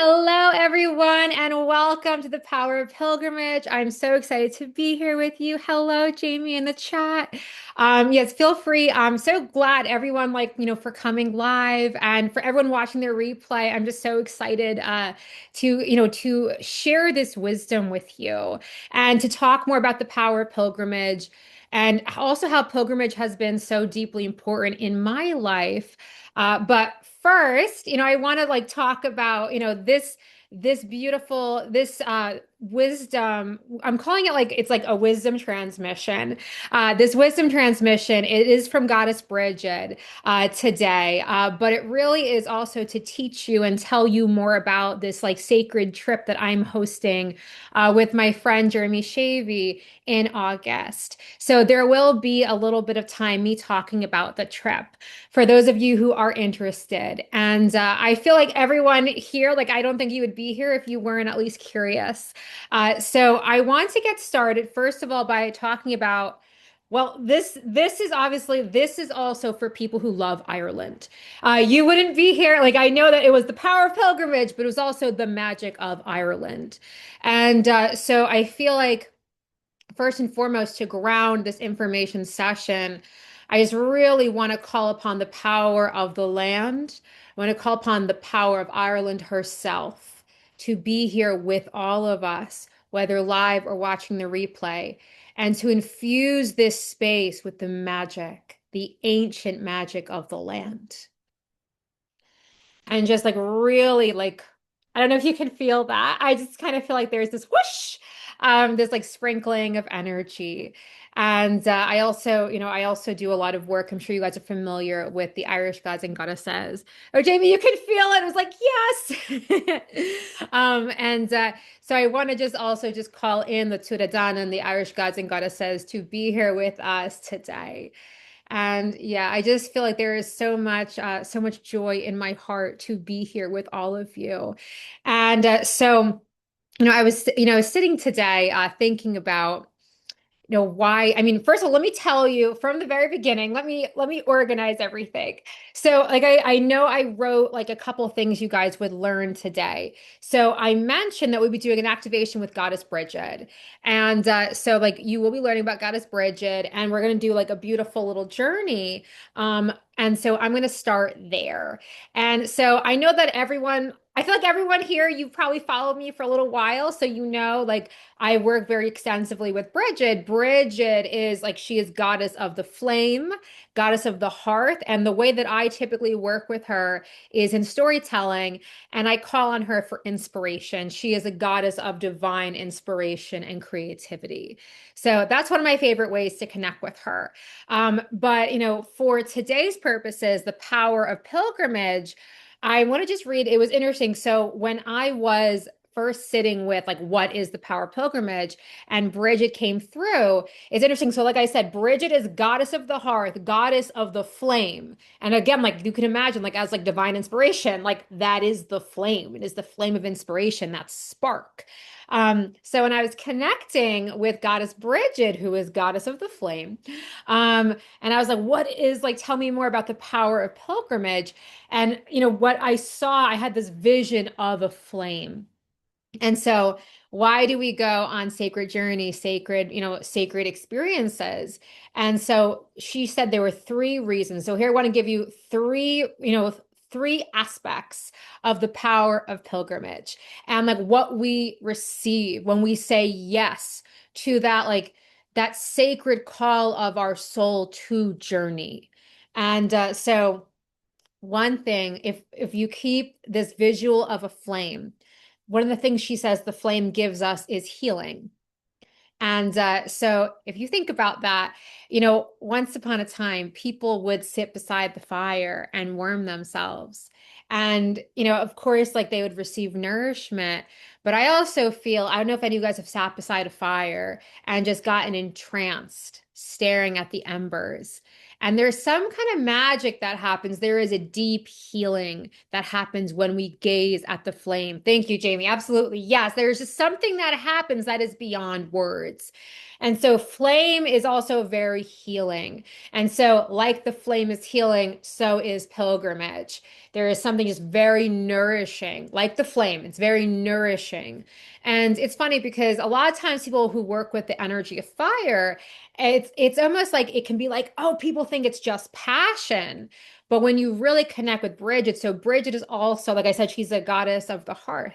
Hello, everyone, and welcome to the Power of Pilgrimage. I'm so excited to be here with you. Hello, Jamie in the chat. Yes, feel free. I'm so glad everyone, for coming live and for everyone watching their replay. I'm just so excited to share this wisdom with you and to talk more about the power of pilgrimage and also how pilgrimage has been so deeply important in my life. But first, I want to talk about, this beautiful, this wisdom. I'm calling it like it's like a wisdom transmission. This wisdom transmission, it is from Goddess Brigid today, but it really is also to teach you and tell you more about this like sacred trip that I'm hosting with my friend Jeremy Schewe in August. So there will be a little bit of time me talking about the trip for those of you who are interested. And I feel like everyone here, like I don't think you would be here if you weren't at least curious. So I want to get started first of all by talking about. Well, this is also for people who love Ireland. You wouldn't be here. Like I know that it was the power of pilgrimage, but it was also the magic of Ireland. And so I feel like first and foremost, to ground this information session, I just really want to call upon the power of the land. I want to call upon the power of Ireland herself to be here with all of us, whether live or watching the replay, and to infuse this space with the magic, the ancient magic of the land. And just like really like I don't know if you can feel that. I just kind of feel like there's this whoosh, this like sprinkling of energy. And I also do a lot of work. I'm sure you guys are familiar with the Irish gods and goddesses. Oh, Jamie, you can feel it. It was like, yes. And So I want to just also just call in the Tuatha and the Irish gods and goddesses to be here with us today. And yeah, I just feel like there is so much joy in my heart to be here with all of you. And I was sitting today thinking about why. I mean, first of all, let me tell you from the very beginning, let me organize everything. So like I know I wrote like a couple of things you guys would learn today. So I mentioned that we'd be doing an activation with Goddess Brigid. And so like you will be learning about Goddess Brigid and we're going to do like a beautiful little journey. And so I'm going to start there. And so I know that I feel like everyone here, you've probably followed me for a little while. So like I work very extensively with Brigid. Brigid is like she is goddess of the flame, goddess of the hearth. And the way that I typically work with her is in storytelling, and I call on her for inspiration. She is a goddess of divine inspiration and creativity. So that's one of my favorite ways to connect with her. But for today's purposes, the power of pilgrimage. I want to just read, it was interesting. So when I was first sitting with like what is the power of pilgrimage and Brigid came through, it's interesting. So like I said, Brigid is goddess of the hearth, goddess of the flame. And again, like you can imagine, like as like divine inspiration, like that is the flame. It is the flame of inspiration, that spark. So when I was connecting with Goddess Brigid, who is goddess of the flame, and I was like, what is like, tell me more about the power of pilgrimage. And what I saw, I had this vision of a flame. And so, why do we go on sacred journey, sacred experiences? And so she said there were three reasons. So here I want to give you three aspects of the power of pilgrimage and like what we receive when we say yes to that, like that sacred call of our soul to journey. And so one thing, if you keep this visual of a flame, one of the things she says the flame gives us is healing. And so if you think about that, once upon a time, people would sit beside the fire and warm themselves. And, of course, like they would receive nourishment. But I also feel, I don't know if any of you guys have sat beside a fire and just gotten entranced staring at the embers. And there's some kind of magic that happens. There is a deep healing that happens when we gaze at the flame. Thank you, Jamie. Absolutely. Yes, there's just something that happens that is beyond words. And so flame is also very healing. And so like the flame is healing, so is pilgrimage. There is something just very nourishing, like the flame. It's very nourishing. And it's funny because a lot of times people who work with the energy of fire, it's almost like it can be like, oh, people think it's just passion. But when you really connect with Bridget, so Bridget is also, like I said, she's a goddess of the hearth.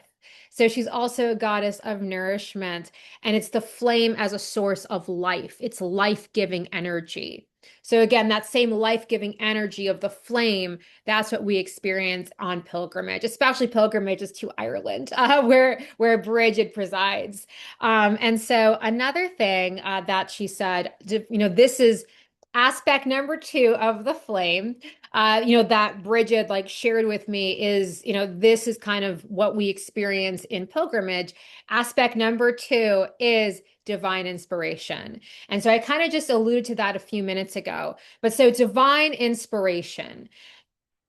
So she's also a goddess of nourishment, and it's the flame as a source of life. It's life-giving energy. So again, that same life-giving energy of the flame, that's what we experience on pilgrimage, especially pilgrimages to Ireland, where Bridget presides. And so another thing that she said, this is aspect number two of the flame, that Bridget like shared with me is, this is kind of what we experience in pilgrimage. Aspect number two is divine inspiration. And so I kind of just alluded to that a few minutes ago. But so divine inspiration.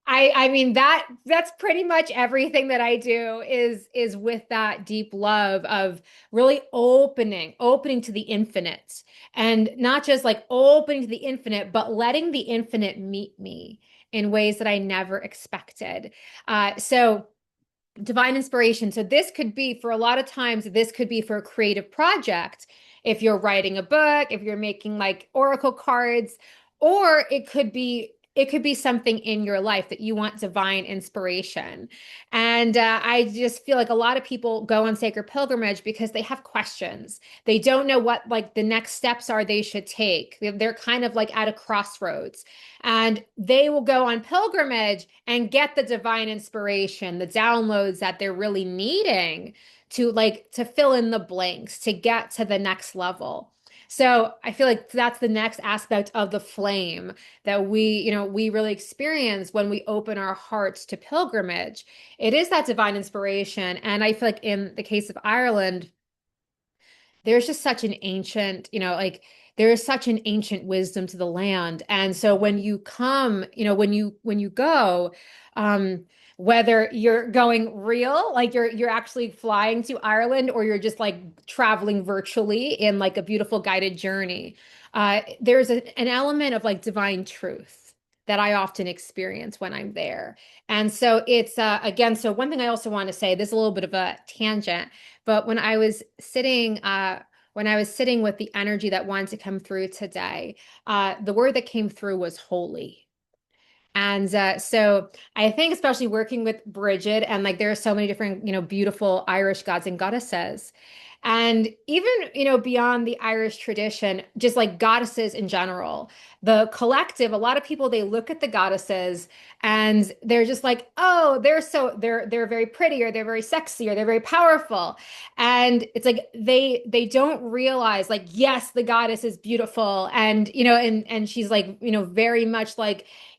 I mean that's pretty much everything that I do is with that deep love of really opening to the infinite, and not just like opening to the infinite, but letting the infinite meet me in ways that I never expected. So divine inspiration. So this could be for a lot of times, this could be for a creative project. If you're writing a book, if you're making like oracle cards, or it could be something in your life that you want divine inspiration. And I just feel like a lot of people go on sacred pilgrimage because they have questions. They don't know what like the next steps are they should take. They're kind of like at a crossroads. And they will go on pilgrimage and get the divine inspiration, the downloads that they're really needing to fill in the blanks, to get to the next level. So I feel like that's the next aspect of the flame that we really experience when we open our hearts to pilgrimage. It is that divine inspiration. And I feel like in the case of Ireland, there's just such an ancient, like there is such an ancient wisdom to the land. And so when you come, when you go, um, whether you're going real, like you're actually flying to Ireland, or you're just like traveling virtually in like a beautiful guided journey, there's an element of like divine truth that I often experience when I'm there. And so it's again, so one thing I also want to say, this is a little bit of a tangent, but when I was sitting with the energy that wanted to come through today, the word that came through was holy. And so I think especially working with Brigid, and like there are so many different, beautiful Irish gods and goddesses. And even, beyond the Irish tradition, just like goddesses in general, the collective, a lot of people, they look at the goddesses and they're just like, oh, they're very pretty, or they're very sexy, or they're very powerful. And it's like they don't realize like, yes, the goddess is beautiful, and and she's like, very much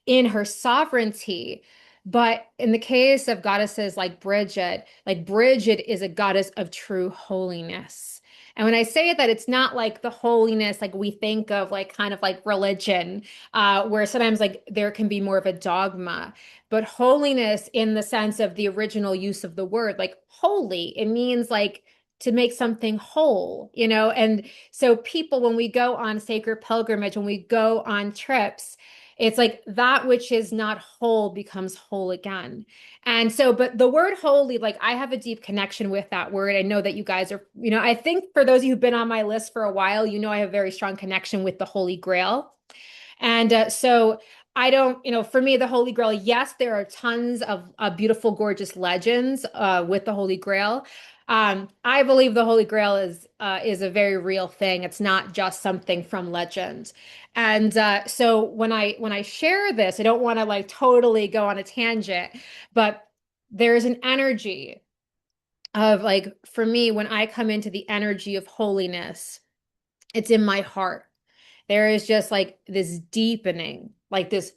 in her sovereignty. But in the case of goddesses like Bridget is a goddess of true holiness. And when I say that, it's not like the holiness like we think of, like kind of like religion, where sometimes like there can be more of a dogma, but holiness in the sense of the original use of the word, like holy, it means like to make something whole, And so people, when we go on sacred pilgrimage, when we go on trips, it's like that which is not whole becomes whole again. And so, but the word holy, like I have a deep connection with that word. I know that you guys are, I think for those of you who've been on my list for a while, I have a very strong connection with the Holy Grail. And so I don't, for me, the Holy Grail, yes, there are tons of beautiful, gorgeous legends with the Holy Grail. I believe the Holy Grail is a very real thing. It's not just something from legend. And so when I share this, I don't want to like totally go on a tangent, but there's an energy of like, for me, when I come into the energy of holiness, it's in my heart. There is just like this deepening, like this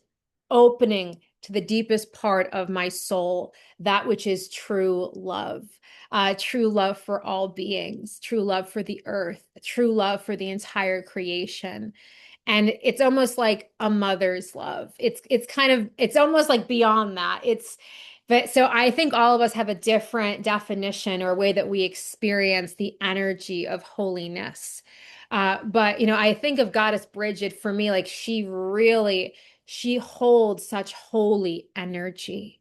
opening to the deepest part of my soul, that which is true love for all beings, true love for the earth, true love for the entire creation. And it's almost like a mother's love. It's almost like beyond that. But so I think all of us have a different definition or way that we experience the energy of holiness. But I think of Goddess Brigid for me, like she holds such holy energy.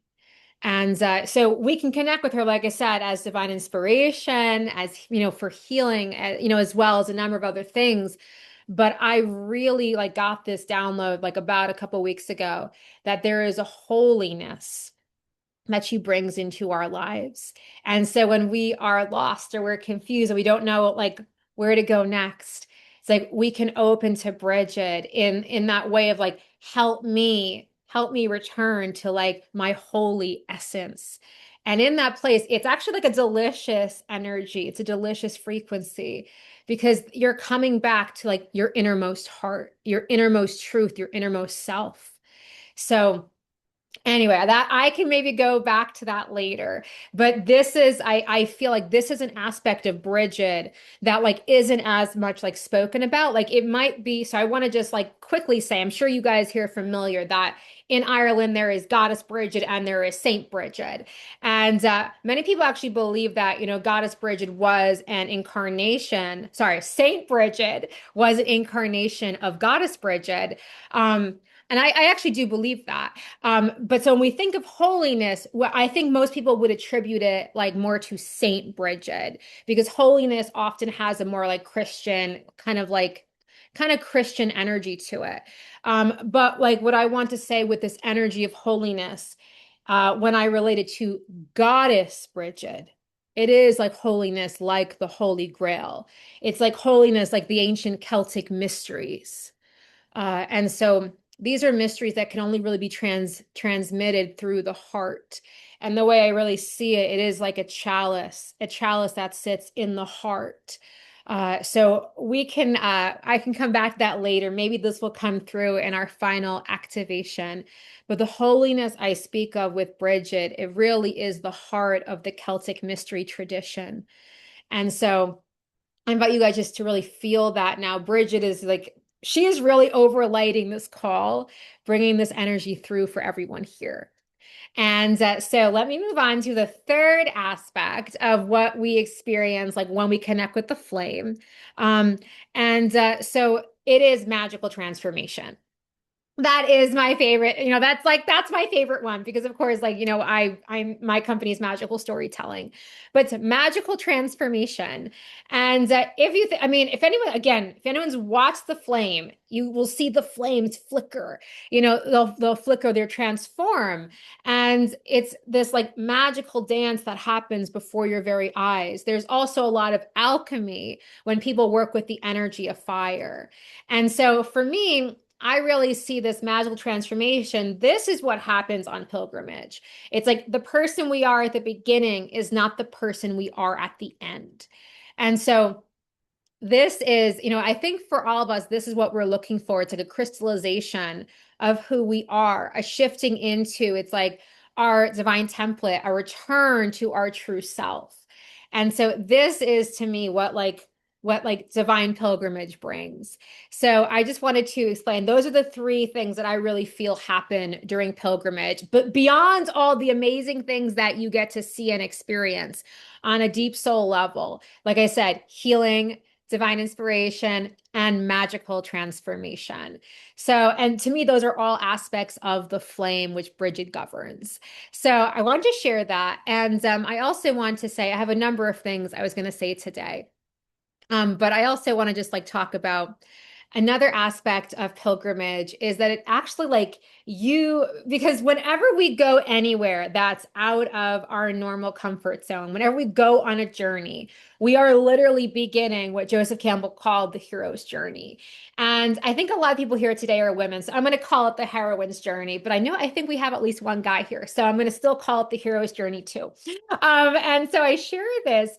And so we can connect with her, like I said, as divine inspiration, as for healing, as well as a number of other things. But I really like got this download like about a couple weeks ago that there is a holiness that she brings into our lives. And so when we are lost or we're confused and we don't know like where to go next, it's like we can open to Brigid in that way of like, help me return to like my holy essence. And in that place, it's actually like a delicious energy. It's a delicious frequency because you're coming back to like your innermost heart, your innermost truth, your innermost self. So anyway, that I can maybe go back to that later. But this is, I feel like this is an aspect of Brigid that like isn't as much like spoken about. Like it might be, so I want to just like quickly say, I'm sure you guys here are familiar that in Ireland there is Goddess Brigid and there is Saint Brigid. And many people actually believe that, Goddess Brigid was an incarnation, sorry, Saint Brigid was an incarnation of Goddess Brigid. And I actually do believe that. But so when we think of holiness, well, I think most people would attribute it like more to Saint Brigid because holiness often has a more like Christian kind of Christian energy to it. But like what I want to say with this energy of holiness, when I relate it to Goddess Brigid, it is like holiness, like the Holy Grail. It's like holiness, like the ancient Celtic mysteries. And so these are mysteries that can only really be transmitted through the heart. And the way I really see it, it is like a chalice that sits in the heart. So I can come back to that later. Maybe this will come through in our final activation. But the holiness I speak of with Brigid, it really is the heart of the Celtic mystery tradition. And so I invite you guys just to really feel that now. Brigid is like, she is really overlighting this call, bringing this energy through for everyone here. And so let me move on to the third aspect of what we experience, like when we connect with the flame. So it is magical transformation. That is my favorite. That's my favorite one because of course, like, I'm my company's magical storytelling, but it's magical transformation. And if anyone, again, if anyone's watched the flame, you will see the flames flicker. They'll flicker, they'll transform, and it's this like magical dance that happens before your very eyes. There's also a lot of alchemy when people work with the energy of fire, and so for me, I really see this magical transformation. This is what happens on pilgrimage. It's like the person we are at the beginning is not the person we are at the end. And so this is, I think for all of us, this is what we're looking for. It's like a crystallization of who we are, a shifting into, it's like our divine template, a return to our true self. And so this is to me what divine pilgrimage brings. So I just wanted to explain those are the three things that I really feel happen during pilgrimage, but beyond all the amazing things that you get to see and experience on a deep soul level, like I said, healing, divine inspiration, and magical transformation. So, and to me, those are all aspects of the flame which Brigid governs. So I wanted to share that. And I also want to say, I have a number of things I was going to say today. But I also want to just like talk about another aspect of pilgrimage is that it actually because whenever we go anywhere that's out of our normal comfort zone, whenever we go on a journey, we are literally beginning what Joseph Campbell called the hero's journey. And I think a lot of people here today are women, so I'm going to call it the heroine's journey, but I think we have at least one guy here, so I'm going to still call it the hero's journey too. And so I share this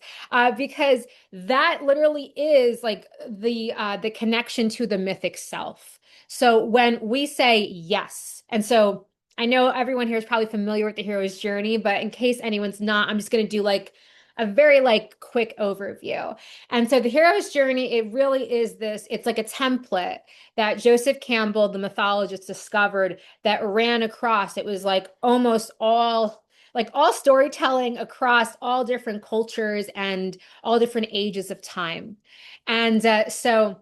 because that literally is like the connection to the mythic self. So when we say yes, and so I know everyone here is probably familiar with the hero's journey, but in case anyone's not, I'm just going to do like a very like quick overview. And so the hero's journey, it really is this, it's like a template that Joseph Campbell, the mythologist, discovered that ran across. It was like almost all like all storytelling across all different cultures and all different ages of time. And so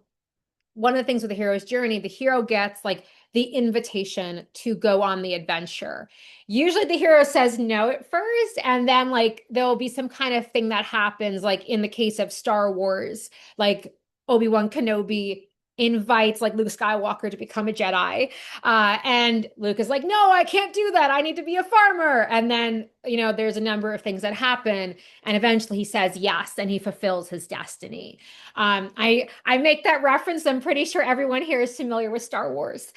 one of the things with the hero's journey, the hero gets like the invitation to go on the adventure. Usually the hero says no at first, and then like there'll be some kind of thing that happens, like in the case of Star Wars, like Obi-Wan Kenobi invites like Luke Skywalker to become a Jedi. And Luke is like, no, I can't do that. I need to be a farmer. And then, there's a number of things that happen. And eventually he says yes, and he fulfills his destiny. I make that reference. I'm pretty sure everyone here is familiar with Star Wars.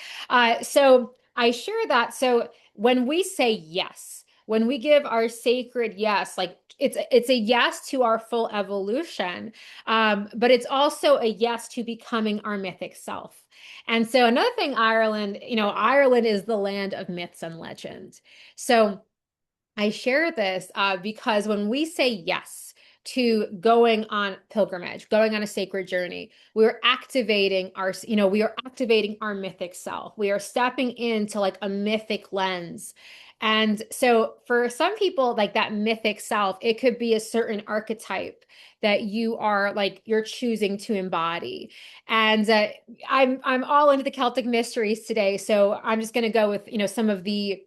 So I share that. So when we say yes, when we give our sacred yes, like it's a yes to our full evolution, but it's also a yes to becoming our mythic self. And so another thing, Ireland, Ireland is the land of myths and legends. So I share this because when we say yes to going on pilgrimage, going on a sacred journey, we're activating we are activating our mythic self. We are stepping into like a mythic lens. And so for some people, like that mythic self, it could be a certain archetype that you're choosing to embody. And I'm all into the Celtic mysteries today, so I'm just going to go with some of the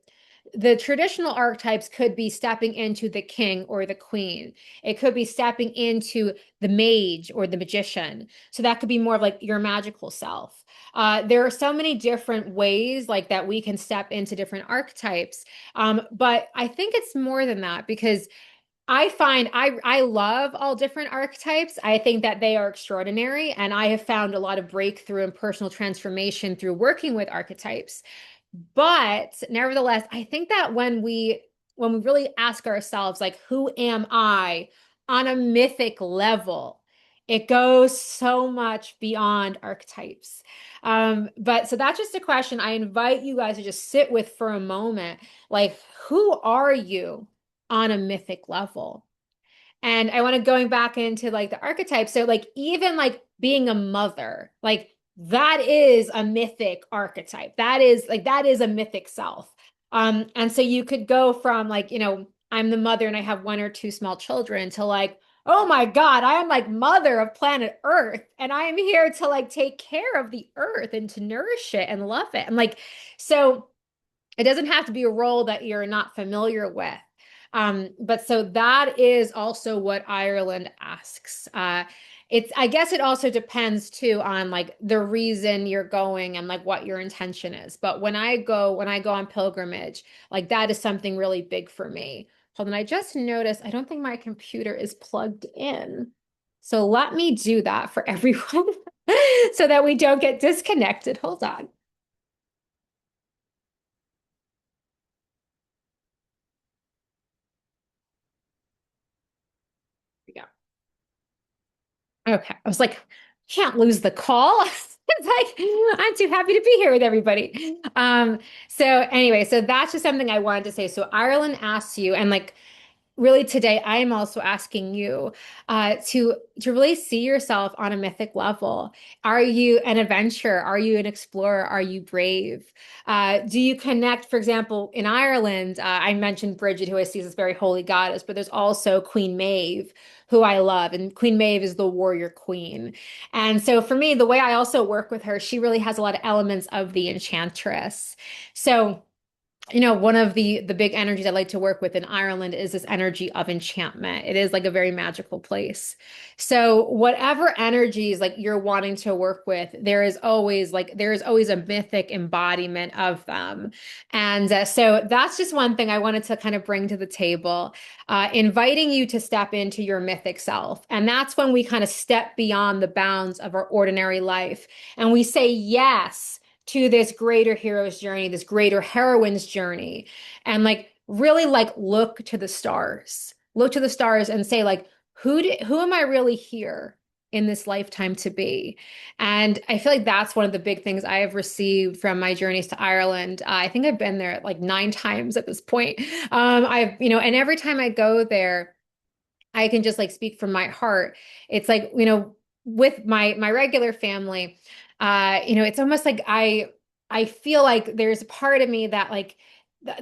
traditional archetypes could be stepping into the king or the queen. It could be stepping into the mage or the magician. So that could be more of like your magical self. There are so many different ways like that we can step into different archetypes. But I think it's more than that because I find I love all different archetypes. I think that they are extraordinary, and I have found a lot of breakthrough and personal transformation through working with archetypes. But nevertheless, I think that when we really ask ourselves, like, who am I on a mythic level, it goes so much beyond archetypes. But so that's just a question I invite you guys to just sit with for a moment. Like, who are you on a mythic level? And I want to going back into like the archetypes. So like even like being a mother, like that is a mythic archetype. That is a mythic self. And so you could go from like, I'm the mother and I have one or two small children to like, oh my God, I am like mother of planet Earth. And I am here to like take care of the earth and to nourish it and love it. And like, so it doesn't have to be a role that you're not familiar with. But so that is also what Ireland asks. I guess it also depends too on like the reason you're going and like what your intention is. But when I go on pilgrimage, like that is something really big for me. Hold on, I just noticed I don't think my computer is plugged in. So let me do that for everyone so that we don't get disconnected. Hold on. Yeah. Okay. I was like, can't lose the call. It's like, I'm too happy to be here with everybody. So anyway, so that's just something I wanted to say. So Ireland asks you, and like really today, I am also asking you to really see yourself on a mythic level. Are you an adventurer? Are you an explorer? Are you brave? Do you connect, for example, in Ireland? I mentioned Brigid, who I see as this very holy goddess, but there's also Queen Maeve, who I love, and Queen Maeve is the warrior queen. And so for me, the way I also work with her, she really has a lot of elements of the enchantress. So one of the big energies I like to work with in Ireland is this energy of enchantment. It is like a very magical place. So whatever energies like you're wanting to work with, there is always a mythic embodiment of them. And so that's just one thing I wanted to kind of bring to the table, inviting you to step into your mythic self. And that's when we kind of step beyond the bounds of our ordinary life and we say yes to this greater hero's journey, this greater heroine's journey, and like really like look to the stars. Look to the stars and say like who am I really here in this lifetime to be? And I feel like that's one of the big things I have received from my journeys to Ireland. I think I've been there like 9 times at this point. And every time I go there, I can just like speak from my heart. It's like, with my regular family, it's almost like I feel like there's a part of me that like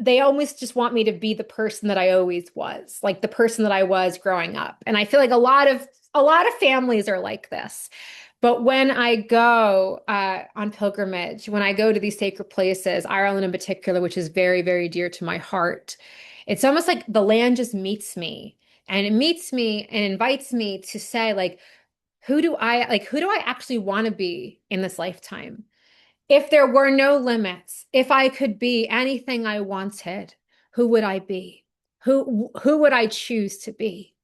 they almost just want me to be the person that I always was, like the person that I was growing up. And I feel like a lot of families are like this. But when I go on pilgrimage, when I go to these sacred places, Ireland in particular, which is very, very dear to my heart, it's almost like the land just meets me. And it meets me and invites me to say, like, who do I actually want to be in this lifetime? If there were no limits, if I could be anything I wanted, who would I be? Who would I choose to be?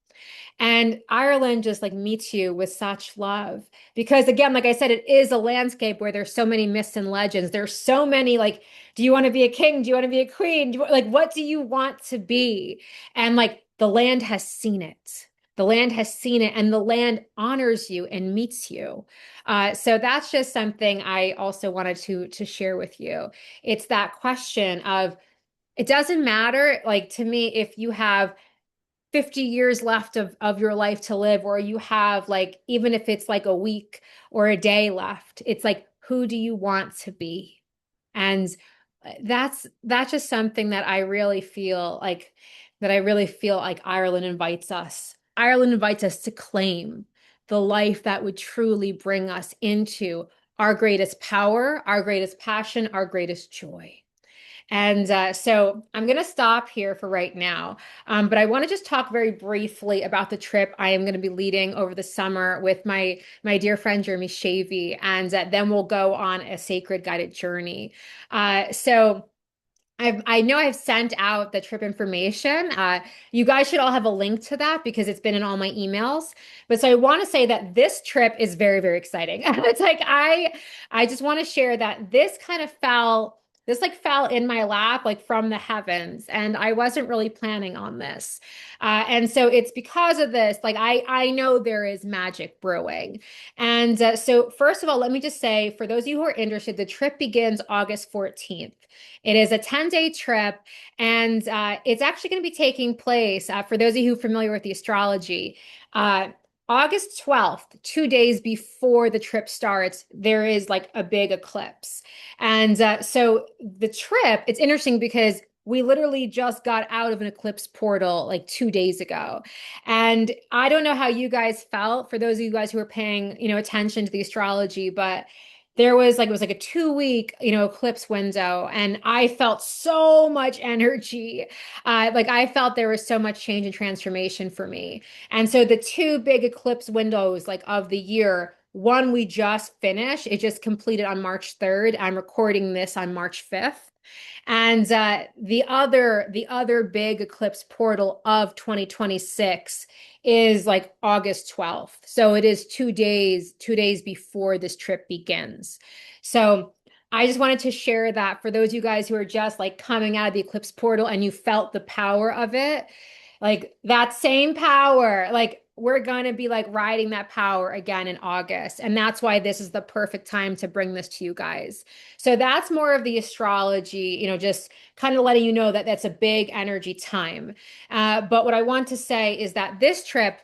And Ireland just like meets you with such love. Because again, like I said, it is a landscape where there's so many myths and legends. There's so many like, do you want to be a king? Do you want to be a queen? Like, what do you want to be? And like the land has seen it. The land has seen it, and the land honors you and meets you. So that's just something I also wanted to share with you. It's that question of it doesn't matter, like to me, if you have 50 years left of your life to live, or you have like, even if it's like a week or a day left, it's like, who do you want to be? And that's just something that I really feel like Ireland invites us. Ireland invites us to claim the life that would truly bring us into our greatest power, our greatest passion, our greatest joy. And so I'm going to stop here for right now. But I want to just talk very briefly about the trip I am going to be leading over the summer with my dear friend Jeremy Schewe, and then we'll go on a sacred guided journey. So I know I've sent out the trip information. You guys should all have a link to that because it's been in all my emails. But so I want to say that this trip is very, very exciting. It's like I just want to share that this like fell in my lap like from the heavens, and I wasn't really planning on this. And so it's because of this, like I know there is magic brewing. And so first of all, let me just say, for those of you who are interested, the trip begins August 14th. It is a 10-day trip, and it's actually going to be taking place, for those of you who are familiar with the astrology, uh, August 12th, 2 days before the trip starts, there is like a big eclipse. And so the trip, it's interesting because we literally just got out of an eclipse portal like 2 days ago. And I don't know how you guys felt, for those of you guys who are paying, attention to the astrology, but there was like, it was like a 2 week, eclipse window, and I felt so much energy. Like I felt there was so much change and transformation for me. And so the two big eclipse windows like of the year, one we just finished, it just completed on March 3rd. I'm recording this on March 5th. And the other big eclipse portal of 2026 is like August 12th. So it is 2 days before this trip begins. So I just wanted to share that for those of you guys who are just like coming out of the eclipse portal and you felt the power of it, like that same power, like we're going to be like riding that power again in August. And that's why this is the perfect time to bring this to you guys. So that's more of the astrology, just kind of letting you know that that's a big energy time. But what I want to say is that this trip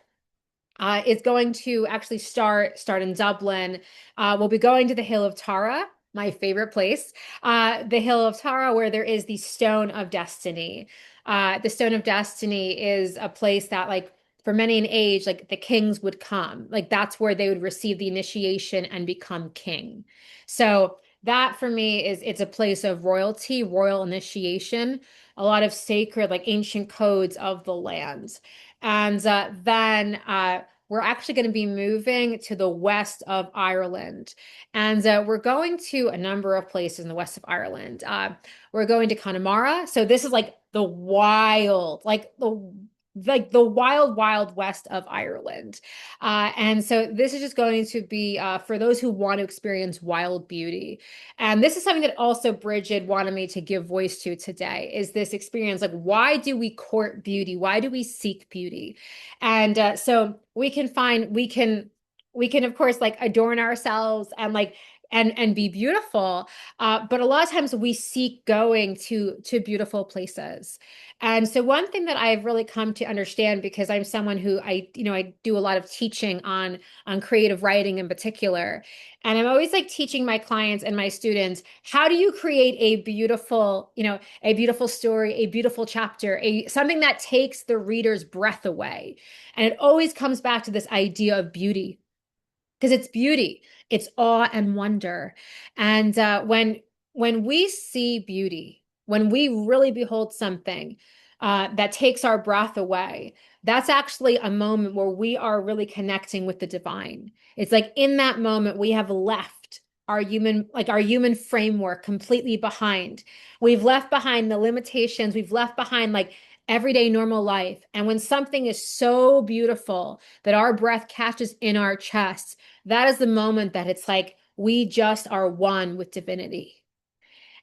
is going to actually start in Dublin. We'll be going to the Hill of Tara, my favorite place, the Hill of Tara, where there is the Stone of Destiny. The Stone of Destiny is a place that, like, for many an age, like the kings would come. Like that's where they would receive the initiation and become king. So that for me it's a place of royalty, royal initiation, a lot of sacred, like ancient codes of the land. And then we're actually going to be moving to the west of Ireland. And we're going to a number of places in the west of Ireland. We're going to Connemara. So this is like the wild, like the wild, wild west of Ireland. And so this is just going to be for those who want to experience wild beauty. And this is something that also Brigid wanted me to give voice to today, is this experience. Like, why do we court beauty? Why do we seek beauty? And so we can of course like adorn ourselves and like and be beautiful, but a lot of times we seek going to beautiful places. And so one thing that I've really come to understand, because I'm someone who I do a lot of teaching on creative writing in particular. And I'm always like teaching my clients and my students, how do you create a beautiful, a beautiful story, a beautiful chapter, a something that takes the reader's breath away. And it always comes back to this idea of beauty, because it's beauty, it's awe and wonder. And when we see beauty, when we really behold something that takes our breath away, that's actually a moment where we are really connecting with the divine. It's like in that moment we have left our human framework completely behind. We've left behind the limitations. We've left behind like everyday normal life. And when something is so beautiful that our breath catches in our chest, that is the moment that it's like we just are one with divinity.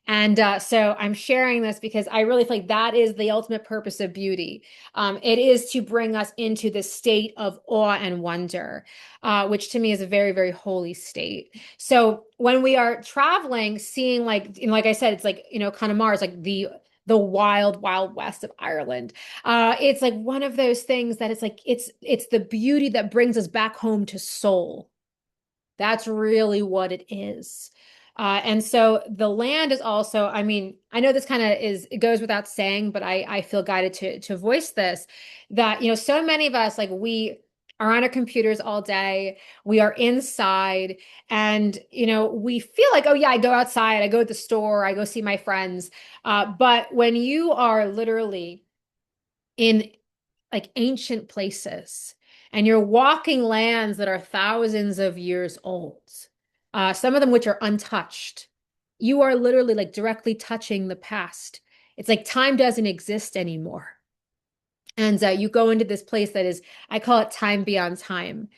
And so I'm sharing this because I really feel like that is the ultimate purpose of beauty. It is to bring us into the state of awe and wonder, which to me is a very, very holy state. So when we are traveling, seeing like I said, it's like, Connemara is like the wild, wild west of Ireland. It's like one of those things that it's like it's the beauty that brings us back home to soul. That's really what it is. And so the land is also, I mean, I know this kind of it goes without saying, but I feel guided to voice this, that, so many of us, like we are on our computers all day, we are inside, and, we feel like, oh yeah, I go outside, I go to the store, I go see my friends. But when you are literally in like ancient places and you're walking lands that are thousands of years old, some of them which are untouched, you are literally like directly touching the past. It's like time doesn't exist anymore. And you go into this place that is, I call it time beyond time.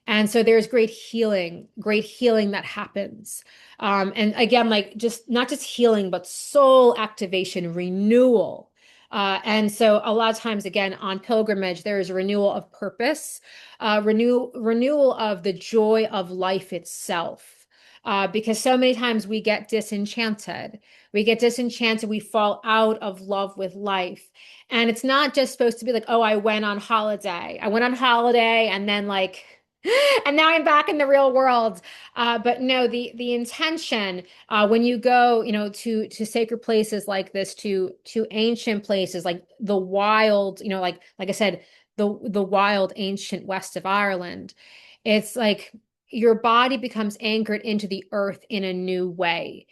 And so there's great healing that happens. And again, like just not just healing, but soul activation, renewal. And so a lot of times, again, on pilgrimage, there is a renewal of purpose, renewal of the joy of life itself. Because so many times we get disenchanted. We get disenchanted. We fall out of love with life. And it's not just supposed to be like, oh, I went on holiday. I went on holiday and then like, and now I'm back in the real world. But no, the intention when you go, to sacred places like this, to ancient places like the wild, like I said, the wild ancient west of Ireland, it's like your body becomes anchored into the earth in a new way.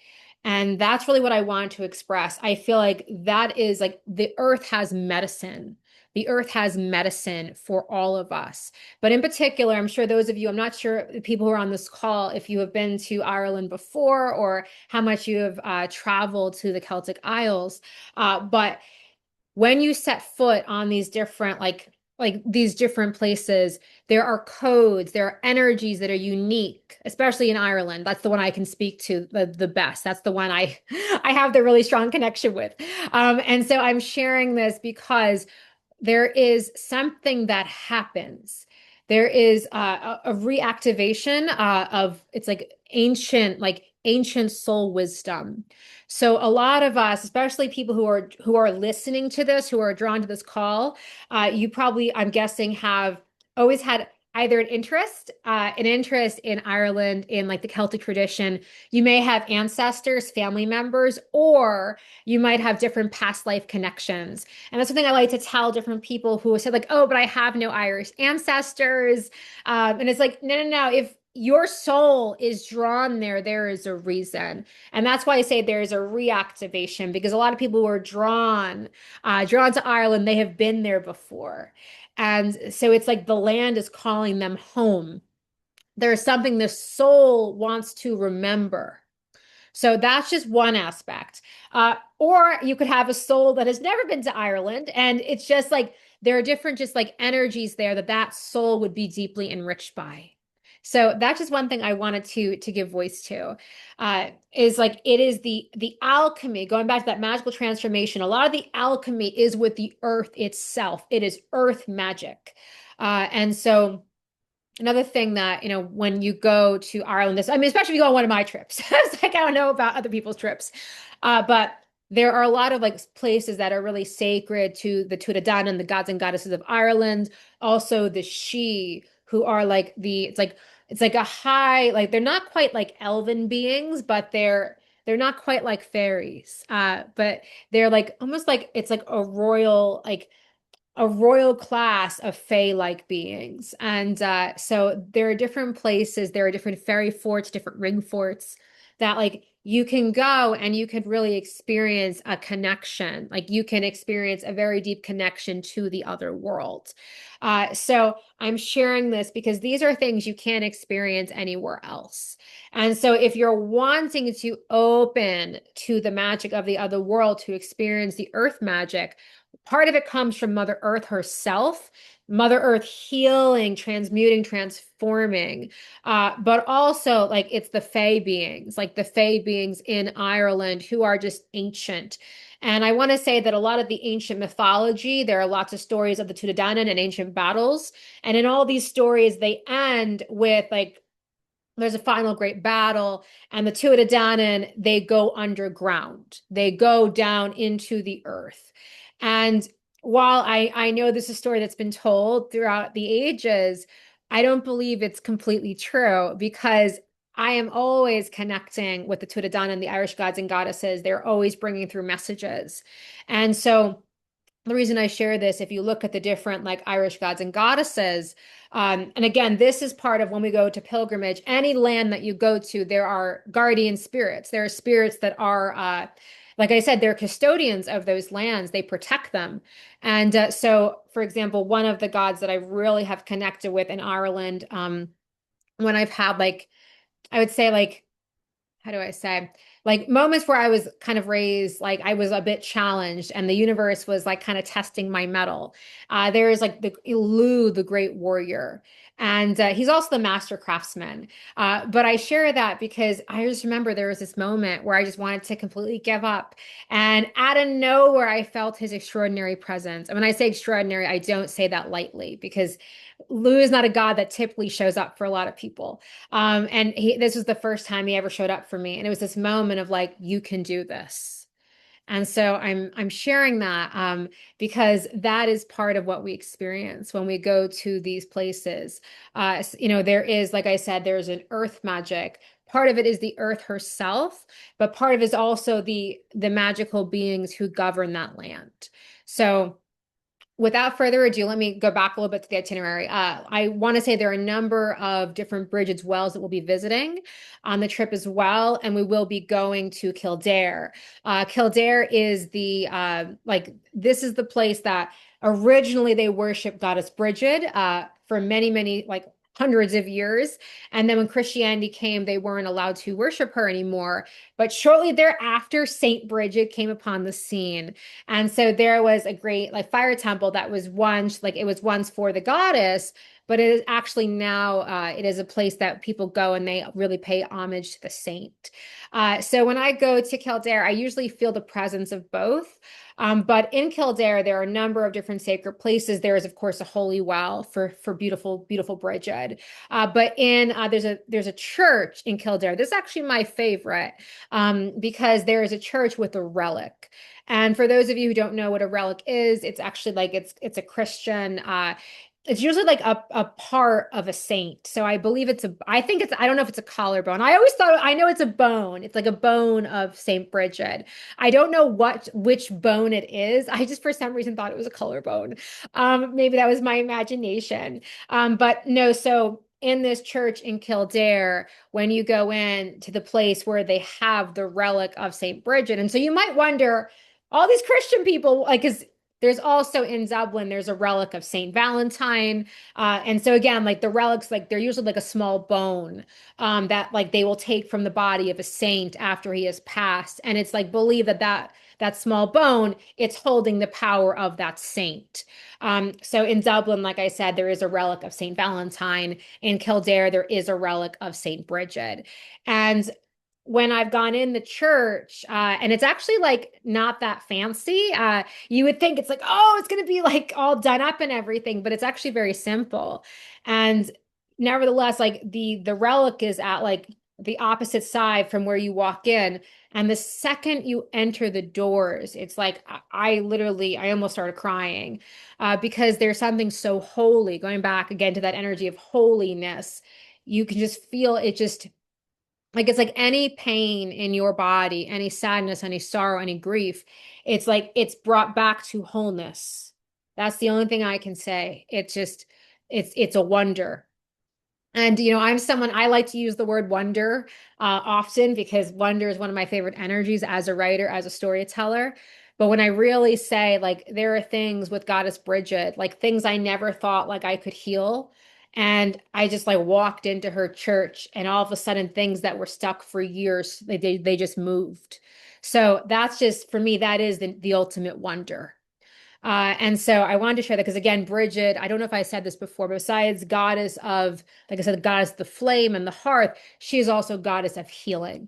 And that's really what I wanted to express. I feel like that is like the earth has medicine. The earth has medicine for all of us. But in particular, I'm sure those of you, I'm not sure the people who are on this call, if you have been to Ireland before or how much you have traveled to the Celtic Isles. But when you set foot on these different, like these different places, there are codes, there are energies that are unique, especially in Ireland. That's the one I can speak to the best. That's the one I I have the really strong connection with. And so I'm sharing this because there is something that happens. There is a reactivation of it's like ancient soul wisdom. So a lot of us, especially people who are listening to this, who are drawn to this call, you probably, I'm guessing, have always had either an interest in Ireland, in like the Celtic tradition. You may have ancestors, family members, or you might have different past life connections. And that's something I like to tell different people who said like, oh, but I have no Irish ancestors. And it's like, no, no, no. If your soul is drawn there, there is a reason. And that's why I say there is a reactivation, because a lot of people who are drawn to Ireland, they have been there before. And so it's like the land is calling them home. There's something the soul wants to remember. So that's just one aspect. Or you could have a soul that has never been to Ireland, and it's just like there are different, just like energies there that soul would be deeply enriched by. So that's just one thing I wanted to give voice to. Is like it is the alchemy, going back to that magical transformation. A lot of the alchemy is with the earth itself. It is earth magic. And so another thing that, when you go to Ireland, I mean, especially if you go on one of my trips, it's like I don't know about other people's trips, but there are a lot of like places that are really sacred to the Tuatha Dé Danann, the gods and goddesses of Ireland, also the She, who are like it's like a high, like they're not quite like elven beings, but they're not quite like fairies. But they're like almost like it's like a royal class of fae-like beings. And so there are different places, there are different fairy forts, different ring forts that like you can go and you could really experience a connection. Like you can experience a very deep connection to the other world. So I'm sharing this because these are things you can't experience anywhere else. And so if you're wanting to open to the magic of the other world, to experience the earth magic, part of it comes from Mother Earth herself, Mother Earth healing, transmuting, transforming. But also, like, it's the Fae beings, like the Fae beings in Ireland who are just ancient. And I want to say that a lot of the ancient mythology, there are lots of stories of the Tuatha Dé Danann and ancient battles. And in all these stories, they end with like there's a final great battle, and the Tuatha Dé Danann, they go underground. They go down into the earth. And while I know this is a story that's been told throughout the ages, I don't believe it's completely true because I am always connecting with the Tuatha Dé Danann, the Irish gods and goddesses. They're always bringing through messages. And so the reason I share this, if you look at the different like Irish gods and goddesses, and again, this is part of when we go to pilgrimage, any land that you go to, there are guardian spirits. There are spirits that are, like I said, they're custodians of those lands. They protect them. And so, for example, one of the gods that I really have connected with in Ireland, when I've had like, I would say like how do I say, like moments where I was kind of raised, like I was a bit challenged and the universe was like kind of testing my mettle. There is like the Lu, the great warrior, and he's also the master craftsman. But I share that because I just remember there was this moment where I just wanted to completely give up. And out of nowhere, I felt his extraordinary presence. And when I say extraordinary, I don't say that lightly because Lu is not a god that typically shows up for a lot of people. And this was the first time he ever showed up for me. And it was this moment of like, you can do this. And so I'm sharing that because that is part of what we experience when we go to these places. You know, there is, like I said, there's an earth magic. Part of it is the earth herself, but part of it is also the magical beings who govern that land. So without further ado, let me go back a little bit to the itinerary. I want to say there are a number of different Brigid's Wells that we'll be visiting on the trip as well, and we will be going to Kildare. Kildare is this is the place that originally they worshiped Goddess Brigid for many, many, like hundreds of years. And then when Christianity came, they weren't allowed to worship her anymore. But shortly thereafter, Saint Brigid came upon the scene. And so there was a great like fire temple that was once like it was once for the goddess, but it is actually now it is a place that people go and they really pay homage to the saint. So when I go to Kildare, I usually feel the presence of both. But in Kildare, there are a number of different sacred places. There is, of course, a holy well for beautiful, beautiful Brigid. But there's a church in Kildare. This is actually my favorite because there is a church with a relic. And for those of you who don't know what a relic is, it's actually like it's a Christian it's usually like a part of a saint. So I believe I don't know if it's a collarbone. I know it's a bone. It's like a bone of Saint Brigid. I don't know which bone it is. I just for some reason thought it was a collarbone. Maybe that was my imagination. But no, so in this church in Kildare, when you go in to the place where they have the relic of Saint Brigid. And so you might wonder, all these Christian people, like, is there's also in Dublin, there's a relic of Saint Valentine. And so again, like the relics, like they're usually like a small bone that like they will take from the body of a saint after he has passed. And it's like believe that small bone, it's holding the power of that saint. So in Dublin, like I said, there is a relic of Saint Valentine. In Kildare, there is a relic of Saint Brigid. And when I've gone in the church, and it's actually like not that fancy. You would think it's like, oh, it's going to be like all done up and everything, but it's actually very simple. And nevertheless, like the relic is at like the opposite side from where you walk in. And the second you enter the doors, it's like I literally, I almost started crying because there's something so holy, going back again to that energy of holiness. You can just feel it just like it's like any pain in your body, any sadness, any sorrow, any grief, it's like it's brought back to wholeness. That's the only thing I can say. It's just, it's a wonder. And, I'm someone, I like to use the word wonder often because wonder is one of my favorite energies as a writer, as a storyteller. But when I really say, like, there are things with Goddess Brigid, like things I never thought like I could heal. And I just like walked into her church and all of a sudden things that were stuck for years, they just moved. So that's just, for me, that is the ultimate wonder. And so I wanted to share that because again, Bridget, I don't know if I said this before, but besides goddess of, like I said, goddess of the flame and the hearth, she is also goddess of healing.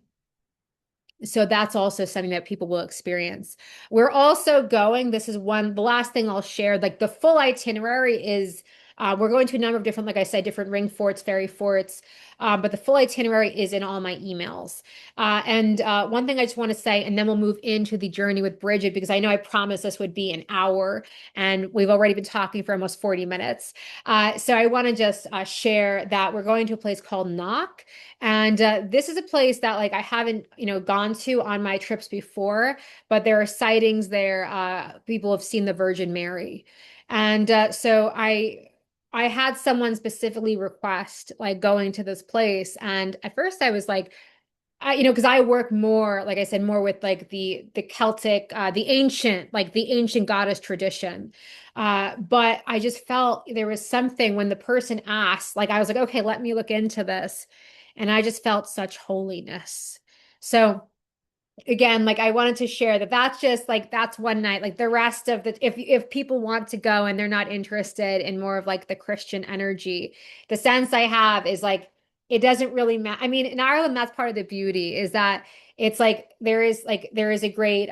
So that's also something that people will experience. We're also going, this is the last thing I'll share, like the full itinerary is, we're going to a number of different, like I said, different ring forts, fairy forts, but the full itinerary is in all my emails. And one thing I just want to say, and then we'll move into the journey with Bridget, because I know I promised this would be an hour, and we've already been talking for almost 40 minutes. So I want to just share that we're going to a place called Knock. And this is a place that like I haven't, gone to on my trips before, but there are sightings there. People have seen the Virgin Mary. And so I had someone specifically request like going to this place. And at first I was like, because I work more, like I said, more with like the Celtic, the ancient goddess tradition. But I just felt there was something when the person asked, like I was like, okay, let me look into this. And I just felt such holiness. So again, like I wanted to share that that's just like that's one night. Like the rest of the if people want to go and they're not interested in more of like the Christian energy, the sense I have is like it doesn't really matter. I mean, in Ireland, that's part of the beauty is that it's like there is a great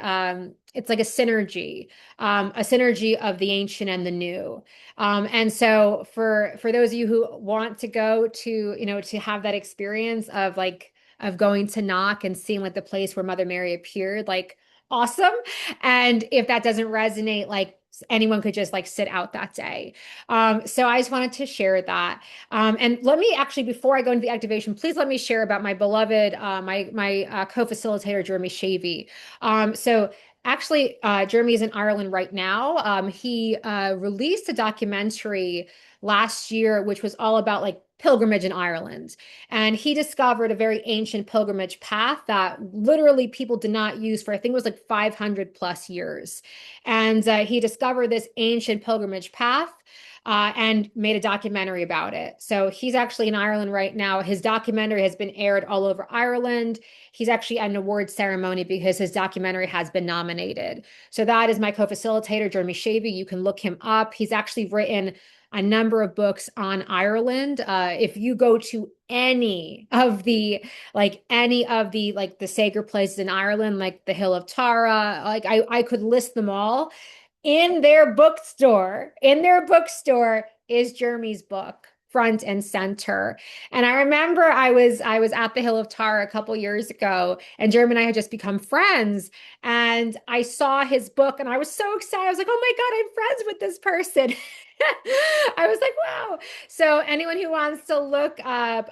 it's like a synergy of the ancient and the new. And so for those of you who want to go to, to have that experience of going to Knock and seeing like the place where Mother Mary appeared, like awesome. And if that doesn't resonate, like anyone could just like sit out that day. So I just wanted to share that. And let me actually, before I go into the activation, please let me share about my beloved, my co-facilitator, Jeremy Schewe. So actually, Jeremy is in Ireland right now. He released a documentary last year, which was all about like pilgrimage in Ireland. And he discovered a very ancient pilgrimage path that literally people did not use for, I think it was like 500 plus years. And he discovered this ancient pilgrimage path. And made a documentary about it. So he's actually in Ireland right now. His documentary has been aired all over Ireland. He's actually at an award ceremony because his documentary has been nominated. So that is my co-facilitator, Jeremy Schewe. You can look him up. He's actually written a number of books on Ireland. If you go to any of the like the sacred places in Ireland, like the Hill of Tara, like I could list them all. In their bookstore is Jeremy's book, front and center. And I remember I was at the Hill of Tara a couple years ago, and Jeremy and I had just become friends. And I saw his book, and I was so excited. I was like, "Oh my God, I'm friends with this person." I was like, "Wow!" So anyone who wants to look up,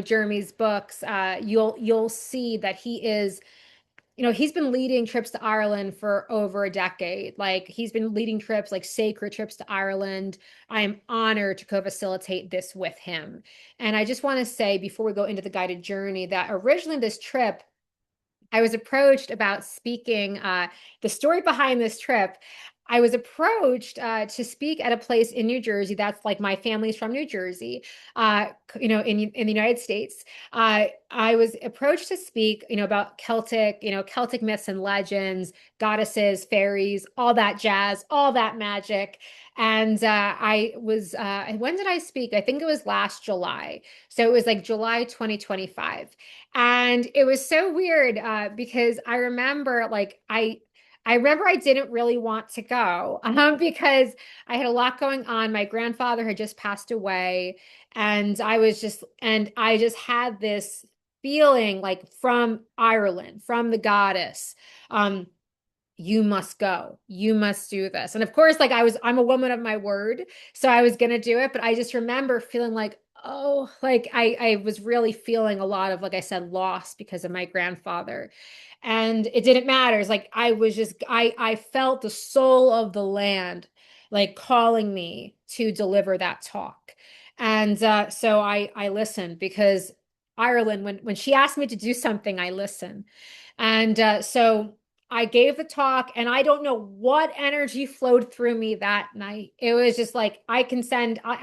Jeremy's books, you'll see that he's been leading trips to Ireland for over a decade. Like he's been leading trips, like sacred trips to Ireland. I am honored to co-facilitate this with him. And I just want to say before we go into the guided journey that originally this trip, I was approached about speaking, the story behind this trip. I was approached to speak at a place in New Jersey. That's like my family's from New Jersey, in the United States. I was approached to speak, about Celtic myths and legends, goddesses, fairies, all that jazz, all that magic. And when did I speak? I think it was last July. So it was like July 2025. And it was so weird because I remember I didn't really want to go because I had a lot going on. My grandfather had just passed away, and I just had this. feeling like from Ireland, from the goddess, um, you must go, you must do this. And of course, like I'm a woman of my word, so I was gonna do it, but I just remember feeling like, oh, like I was really feeling a lot of, like I said, loss because of my grandfather. And it didn't matter. It's like I was just I felt the soul of the land like calling me to deliver that talk. And so I listened because Ireland, when she asked me to do something, I listened. And so I gave the talk, and I don't know what energy flowed through me that night. It was just like I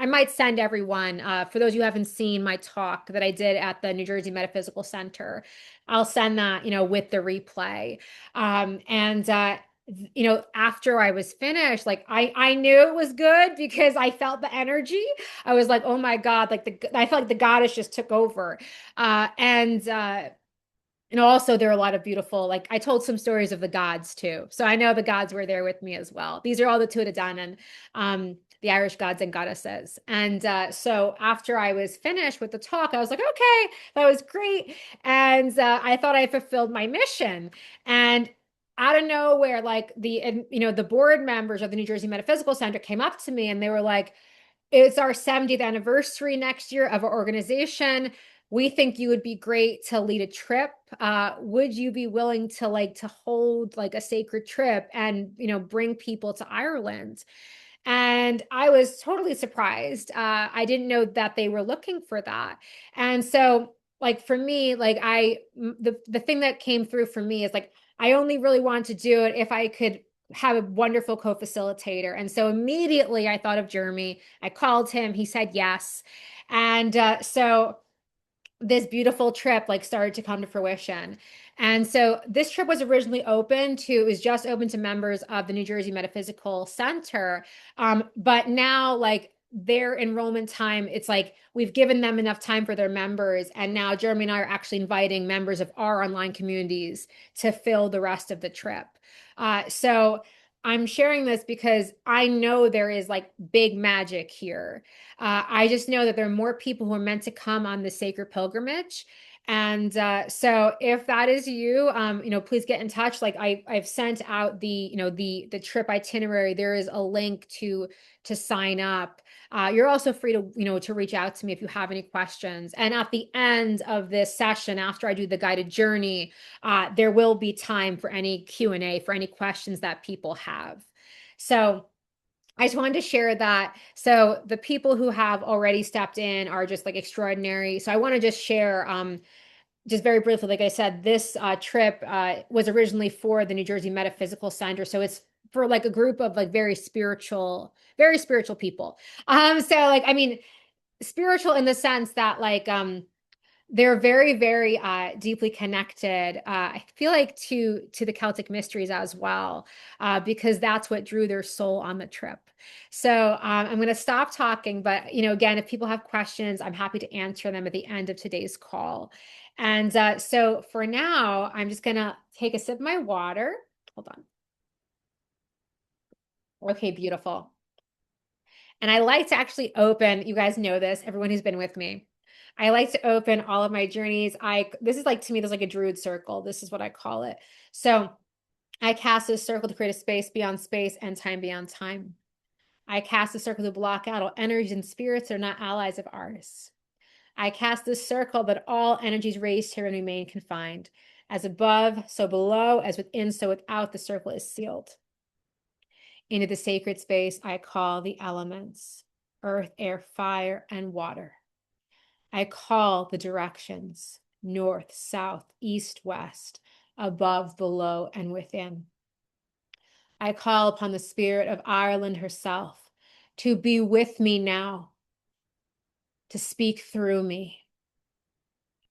might send everyone, for those who haven't seen my talk that I did at the New Jersey Metaphysical Center, I'll send that, with the replay. And after I was finished, like I knew it was good because I felt the energy. I was like, oh my God, like I felt like the goddess just took over. And also there are a lot of beautiful, like I told some stories of the gods too. So I know the gods were there with me as well. These are all the Tuatha Dé Danann, the Irish gods and goddesses. And so after I was finished with the talk, I was like, okay, that was great. And I thought I fulfilled my mission. And out of nowhere, like the board members of the New Jersey Metaphysical Center came up to me and they were like, it's our 70th anniversary next year of our organization. We think you would be great to lead a trip. Would you be willing to hold like a sacred trip and bring people to Ireland? And I was totally surprised. I didn't know that they were looking for that. And so, like for me, the thing that came through for me is like I only really wanted to do it if I could have a wonderful co-facilitator. And so immediately I thought of Jeremy. I called him. He said yes. And so this beautiful trip like started to come to fruition. And so this trip was originally it was just open to members of the New Jersey Metaphysical Center. But now like their enrollment time, it's like we've given them enough time for their members. And now Jeremy and I are actually inviting members of our online communities to fill the rest of the trip. So I'm sharing this because I know there is like big magic here. I just know that there are more people who are meant to come on the sacred pilgrimage. And so if that is you, please get in touch. Like I've sent out the trip itinerary. There is a link to sign up. You're also free to reach out to me if you have any questions. And at the end of this session, after I do the guided journey, there will be time for any Q&A, for any questions that people have. So I just wanted to share that. So the people who have already stepped in are just like extraordinary. So I want to just share, just very briefly, like I said, this trip was originally for the New Jersey Metaphysical Center. So it's for like a group of like very spiritual people. So like, I mean, spiritual in the sense that they're very, very deeply connected. I feel like to the Celtic mysteries as well, because that's what drew their soul on the trip. So I'm going to stop talking, but again, if people have questions, I'm happy to answer them at the end of today's call. And so for now, I'm just going to take a sip of my water. Hold on. Okay, beautiful. And I like to actually open, you guys know this, everyone who's been with me. I like to open all of my journeys. This is like, to me, there's like a druid circle. This is what I call it. So I cast a circle to create a space beyond space and time beyond time. I cast a circle to block out all energies and spirits that are not allies of ours. I cast this circle that all energies raised here and remain confined. As above, so below, as within, so without, the circle is sealed. Into the sacred space, I call the elements, earth, air, fire, and water. I call the directions, north, south, east, west, above, below, and within. I call upon the spirit of Ireland herself to be with me now, to speak through me.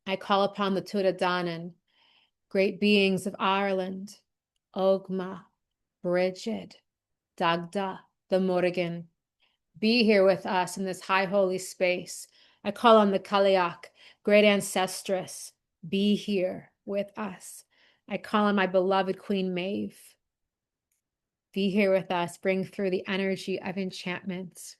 I call upon the Tuatha Dé Danann, great beings of Ireland, Ogma, Brigid, Dagda, the Morrigan. Be here with us in this high holy space. I call on the Cailleach, great ancestress. Be here with us. I call on my beloved Queen Maeve. Be here with us. Bring through the energy of enchantment.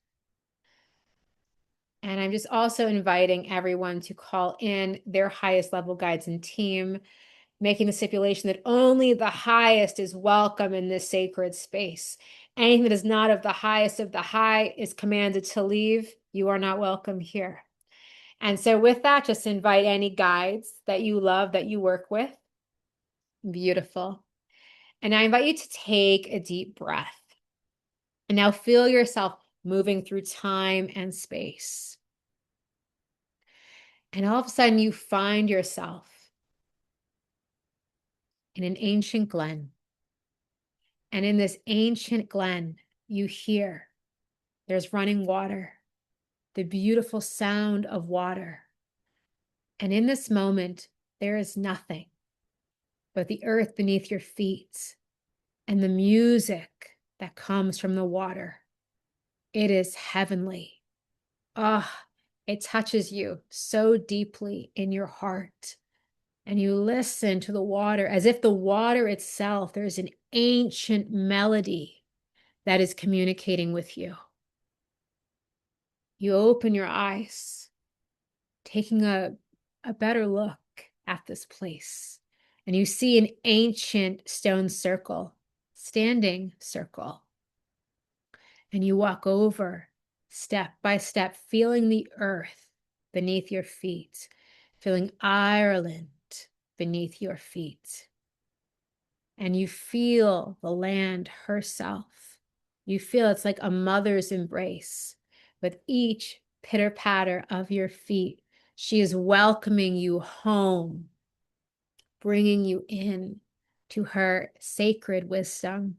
And I'm just also inviting everyone to call in their highest level guides and team, making the stipulation that only the highest is welcome in this sacred space. Anything that is not of the highest of the high is commanded to leave. You are not welcome here. And so with that, just invite any guides that you love, that you work with. Beautiful. And I invite you to take a deep breath. And now feel yourself moving through time and space. And all of a sudden you find yourself in an ancient glen. And in this ancient glen, you hear there's running water, the beautiful sound of water. And in this moment, there is nothing but the earth beneath your feet and the music that comes from the water. It is heavenly. Ah, it touches you so deeply in your heart. And you listen to the water as if the water itself, there's an ancient melody that is communicating with you. You open your eyes, taking a better look at this place. And you see an ancient stone circle, standing circle. And you walk over step by step, feeling the earth beneath your feet, feeling Ireland beneath your feet. And you feel the land herself. You feel it's like a mother's embrace. With each pitter patter of your feet, she is welcoming you home, bringing you in to her sacred wisdom.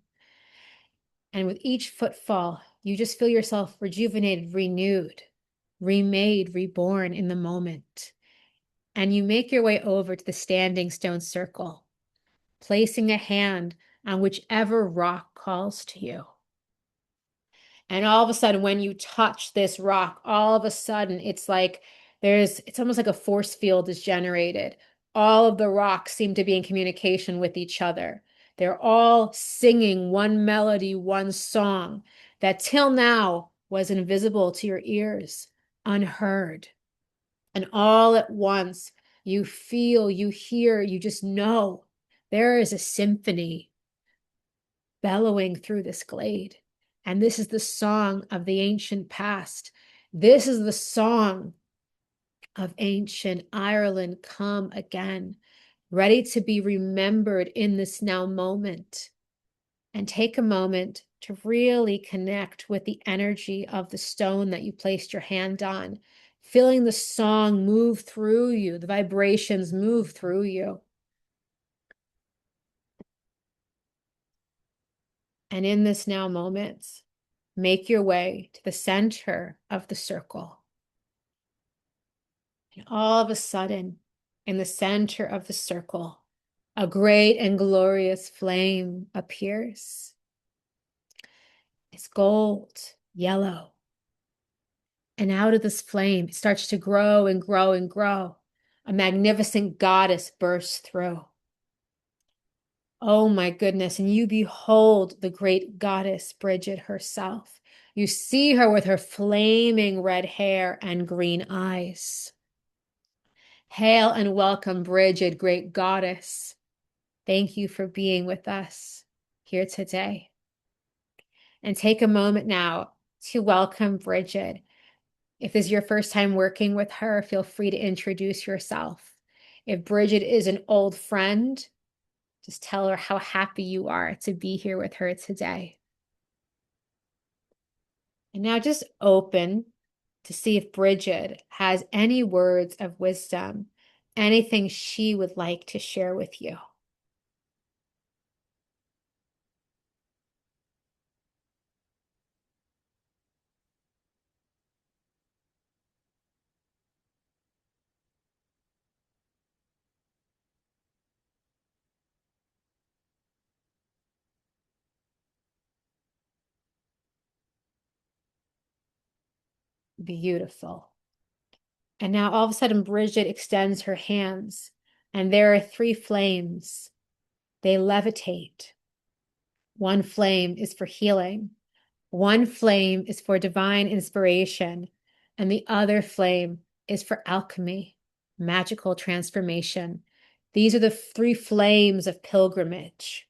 And with each footfall, you just feel yourself rejuvenated, renewed, remade, reborn in the moment. And you make your way over to the standing stone circle, placing a hand on whichever rock calls to you. And all of a sudden, when you touch this rock, all of a sudden, it's almost like a force field is generated. All of the rocks seem to be in communication with each other. They're all singing one melody, one song that till now was invisible to your ears, unheard. And all at once, you feel, you hear, you just know there is a symphony bellowing through this glade. And this is the song of the ancient past. This is the song of ancient Ireland come again, ready to be remembered in this now moment. And take a moment to really connect with the energy of the stone that you placed your hand on, feeling the song move through you, the vibrations move through you. And in this now moment, make your way to the center of the circle. And all of a sudden, in the center of the circle, a great and glorious flame appears. It's gold, yellow. And out of this flame, it starts to grow and grow and grow. A magnificent goddess bursts through. Oh my goodness. And you behold the great goddess Brigid herself. You see her with her flaming red hair and green eyes. Hail and welcome, Brigid, great goddess. Thank you for being with us here today. And take a moment now to welcome Brigid. If this is your first time working with her, feel free to introduce yourself. If Brigid is an old friend, just tell her how happy you are to be here with her today. And now just open to see if Brigid has any words of wisdom, anything she would like to share with you. Beautiful. And now all of a sudden, Brigid extends her hands, and there are three flames. They levitate. One flame is for healing. One flame is for divine inspiration. And the other flame is for alchemy, magical transformation. These are the three flames of pilgrimage.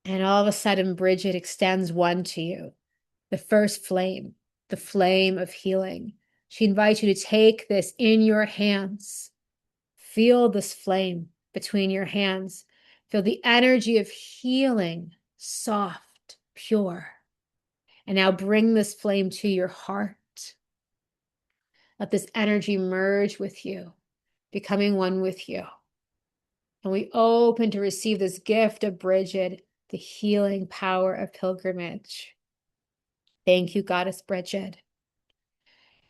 And all of a sudden, Brigid extends one to you. The first flame, the flame of healing. She invites you to take this in your hands. Feel this flame between your hands. Feel the energy of healing, soft, pure. And now bring this flame to your heart. Let this energy merge with you, becoming one with you. And we open to receive this gift of Brigid, the healing power of pilgrimage. Thank you, Goddess Brigid.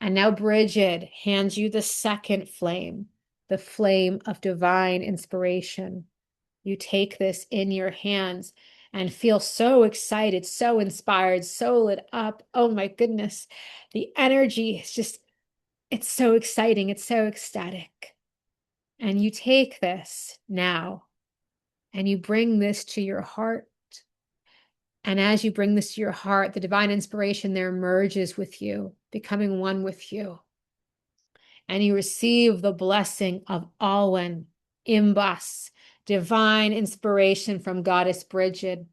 And now Brigid hands you the second flame, the flame of divine inspiration. You take this in your hands and feel so excited, so inspired, so lit up. Oh my goodness. The energy is just, it's so exciting. It's so ecstatic. And you take this now and you bring this to your heart. And as you bring this to your heart, the divine inspiration there merges with you, becoming one with you. And you receive the blessing of Alwyn, Imbas, divine inspiration from Goddess Brigid.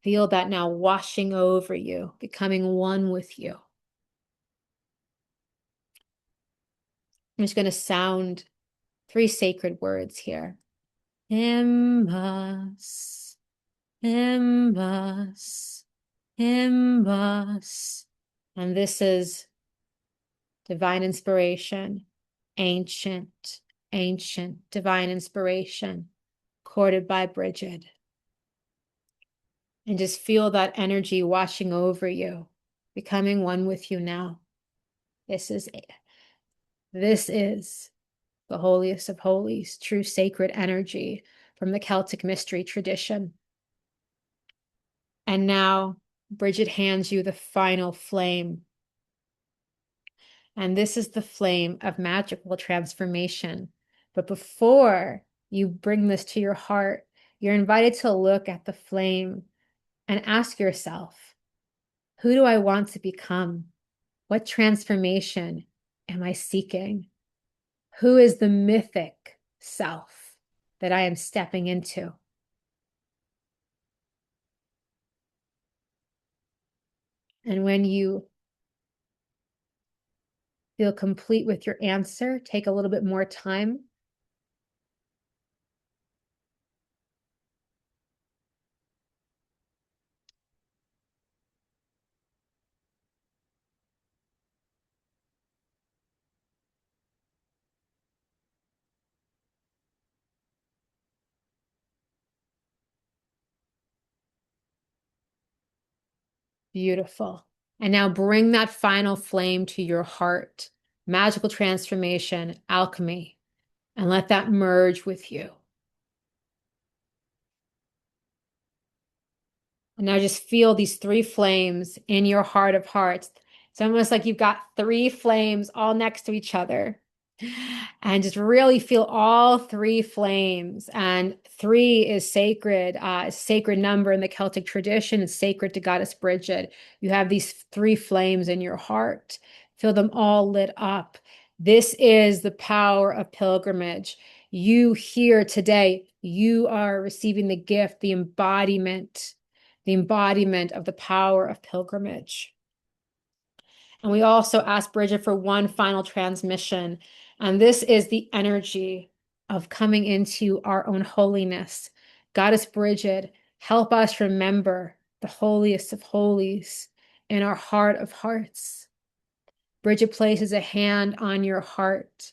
Feel that now washing over you, becoming one with you. I'm just going to sound 3 sacred words here. Imbas, Imbas, Imbas. And this is divine inspiration, ancient, ancient divine inspiration, courted by Brigid. And just feel that energy washing over you, becoming one with you now. This is the holiest of holies, true sacred energy from the Celtic mystery tradition. And now Brigid hands you the final flame. And this is the flame of magical transformation. But before you bring this to your heart, you're invited to look at the flame and ask yourself, who do I want to become? What transformation am I seeking? Who is the mythic self that I am stepping into? And when you feel complete with your answer, take a little bit more time. Beautiful. And now bring that final flame to your heart. Magical transformation, alchemy, and let that merge with you. And now just feel these 3 flames in your heart of hearts. It's almost like you've got 3 flames all next to each other. And just really feel all 3 flames. And 3 is sacred, a sacred number in the Celtic tradition. It's sacred to Goddess Brigid. You have these 3 flames in your heart. Feel them all lit up. This is the power of pilgrimage. You here today, you are receiving the gift, the embodiment of the power of pilgrimage. And we also asked Brigid for one final transmission. And this is the energy of coming into our own holiness. Goddess Brigid, help us remember the holiest of holies in our heart of hearts. Brigid places a hand on your heart.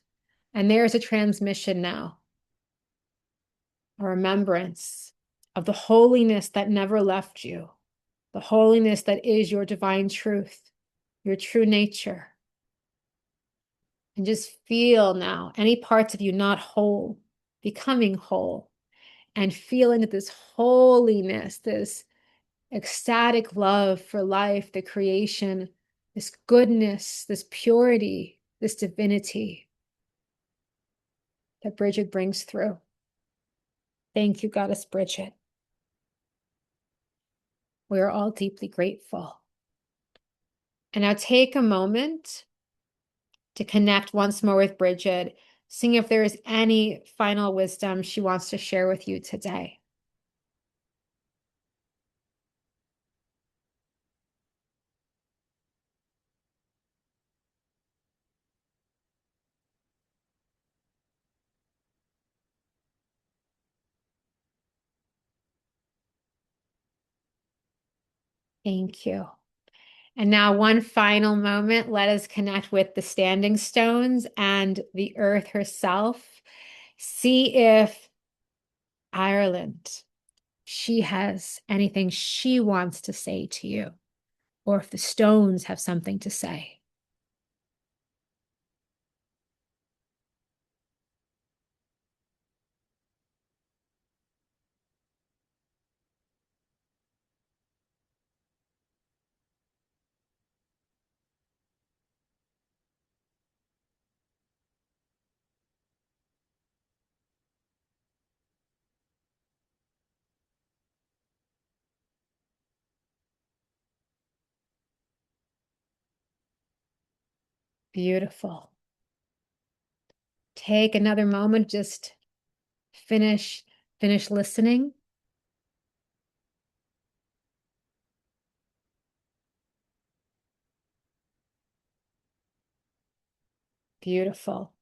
And there's a transmission now, a remembrance of the holiness that never left you, the holiness that is your divine truth, your true nature. And just feel now any parts of you not whole, becoming whole, and feel into this holiness, this ecstatic love for life, the creation, this goodness, this purity, this divinity that Brigid brings through. Thank you, Goddess Brigid. We are all deeply grateful. And now take a moment to connect once more with Brigid, seeing if there is any final wisdom she wants to share with you today. Thank you. And now, one final moment, let us connect with the standing stones and the earth herself. See if Ireland, she has anything she wants to say to you, or if the stones have something to say. Beautiful. Take another moment, just finish finish listening. Beautiful.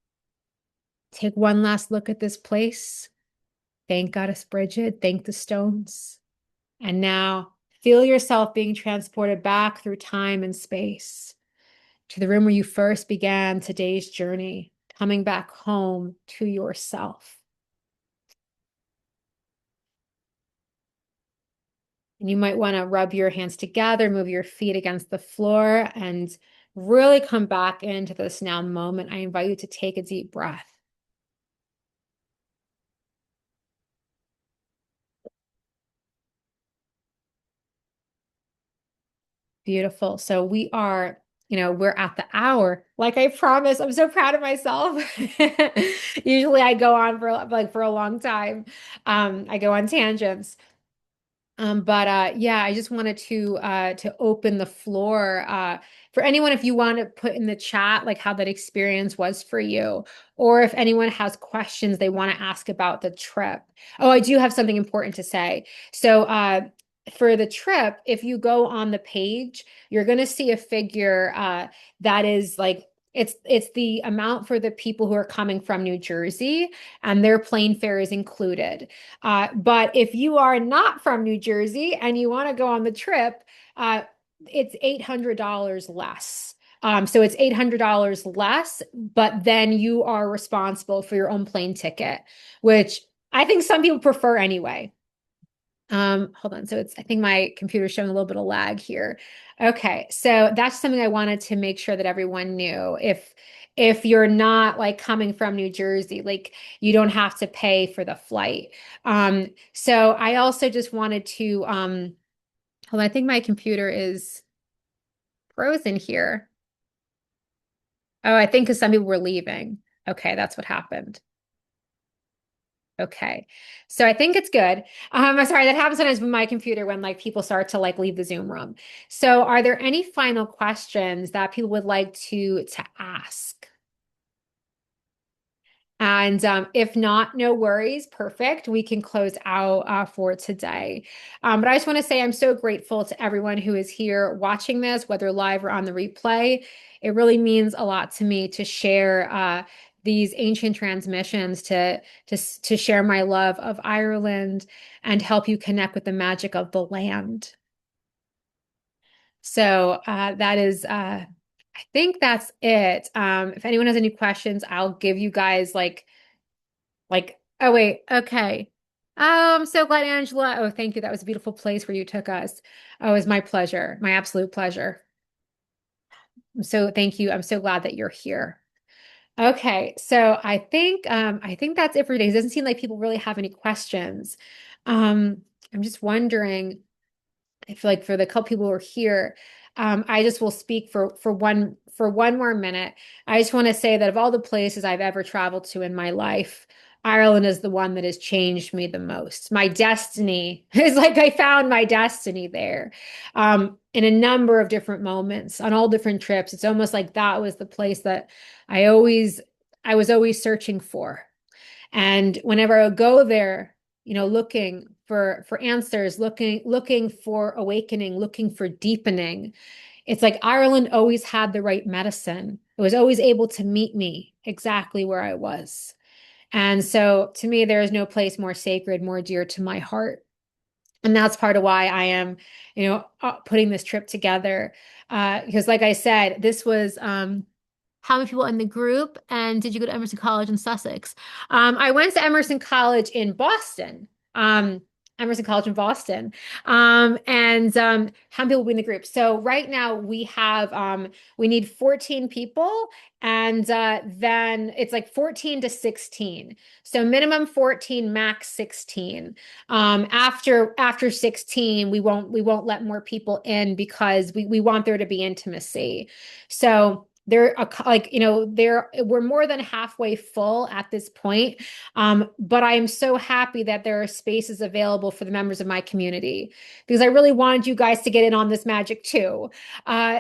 Take one last look at this place. Thank Goddess Brigid. Thank the stones. And now feel yourself being transported back through time and space to the room where you first began today's journey, coming back home to yourself. And you might want to rub your hands together, move your feet against the floor, and really come back into this now moment. I invite you to take a deep breath. Beautiful. So we are, we're at the hour. Like I promised, I'm so proud of myself. Usually I go on for a long time. I go on tangents. But yeah, I just wanted to open the floor for anyone if you want to put in the chat like how that experience was for you, or if anyone has questions they want to ask about the trip. Oh, I do have something important to say. So for the trip, if you go on the page, you're going to see a figure that is like it's the amount for the people who are coming from New Jersey, and their plane fare is included. But if you are not from New Jersey and you want to go on the trip, it's $800 less. So it's $800 less, but then you are responsible for your own plane ticket, which I think some people prefer anyway. Hold on. So I think my computer's showing a little bit of lag here. Okay. So that's something I wanted to make sure that everyone knew. If you're not like coming from New Jersey, like you don't have to pay for the flight. So I also just wanted to, hold on, I think my computer is frozen here. Oh, I think because some people were leaving. Okay, that's what happened. Okay. So I think it's good. I'm sorry, that happens sometimes with my computer when like people start to like leave the Zoom room. So are there any final questions that people would like to ask? And if not, no worries. Perfect. We can close out for today. But I just want to say I'm so grateful to everyone who is here watching this, whether live or on the replay. It really means a lot to me to share these ancient transmissions, to share my love of Ireland and help you connect with the magic of the land. So that is, I think that's it. If anyone has any questions, I'll give you guys oh wait, okay. Oh, I'm so glad, Angela. Oh, thank you. That was a beautiful place where you took us. Oh, it was my pleasure, my absolute pleasure. So thank you. I'm so glad that you're here. Okay, so I think that's it for today. It doesn't seem like people really have any questions. I'm just wondering if like for the couple people who are here, I just will speak for one more minute. I just want to say that of all the places I've ever traveled to in my life, Ireland is the one that has changed me the most. My destiny is like I found my destiny there, in a number of different moments on all different trips. It's almost like that was the place that I always, I was always searching for. And whenever I would go there, looking for answers, looking for awakening, looking for deepening, it's like Ireland always had the right medicine. It was always able to meet me exactly where I was. And so to me, there is no place more sacred, more dear to my heart. And that's part of why I am, putting this trip together. Because like I said, this was, how many people in the group? And did you go to Emerson College in Sussex? I went to Emerson College in Boston. Um, Emerson College in Boston. And how many people will be in the group? So right now we need 14 people, and then it's like 14 to 16. So minimum 14, max 16. After 16, we won't let more people in because we want there to be intimacy. So they're we're more than halfway full at this point. But I am so happy that there are spaces available for the members of my community because I really wanted you guys to get in on this magic too.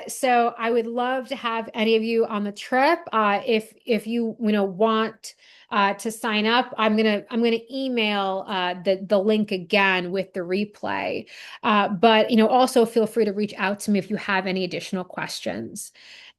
So I would love to have any of you on the trip. If you want to sign up, I'm gonna email the link again with the replay. But also feel free to reach out to me if you have any additional questions.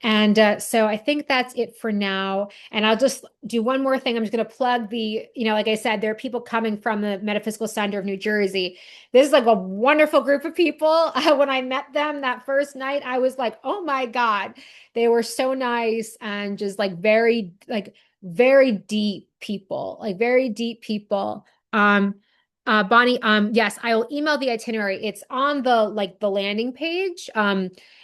And so I think that's it for now. And I'll just do one more thing. I'm just going to plug like I said, there are people coming from the Metaphysical Center of New Jersey. This is like a wonderful group of people. When I met them that first night, I was like, oh my God, they were so nice and just very deep people, like very deep people. Bonnie, yes, I will email the itinerary. It's on the landing page.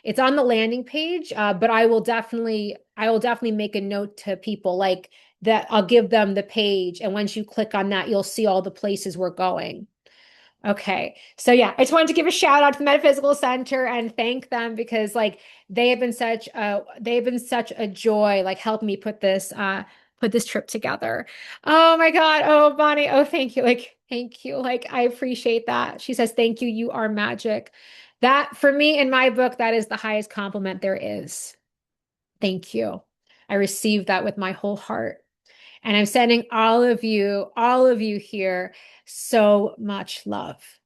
It's on the landing page, but I will definitely make a note to people like that. I'll give them the page, and once you click on that, you'll see all the places we're going. Okay. So yeah, I just wanted to give a shout out to the Metaphysical Center and thank them because like they have been such a joy, like help me put this trip together. Oh my God. Oh, Bonnie. Oh, thank you. Like, thank you. Like, I appreciate that. She says, thank you. You are magic. That for me in my book, that is the highest compliment there is. Thank you. I received that with my whole heart. And I'm sending all of you here so much love.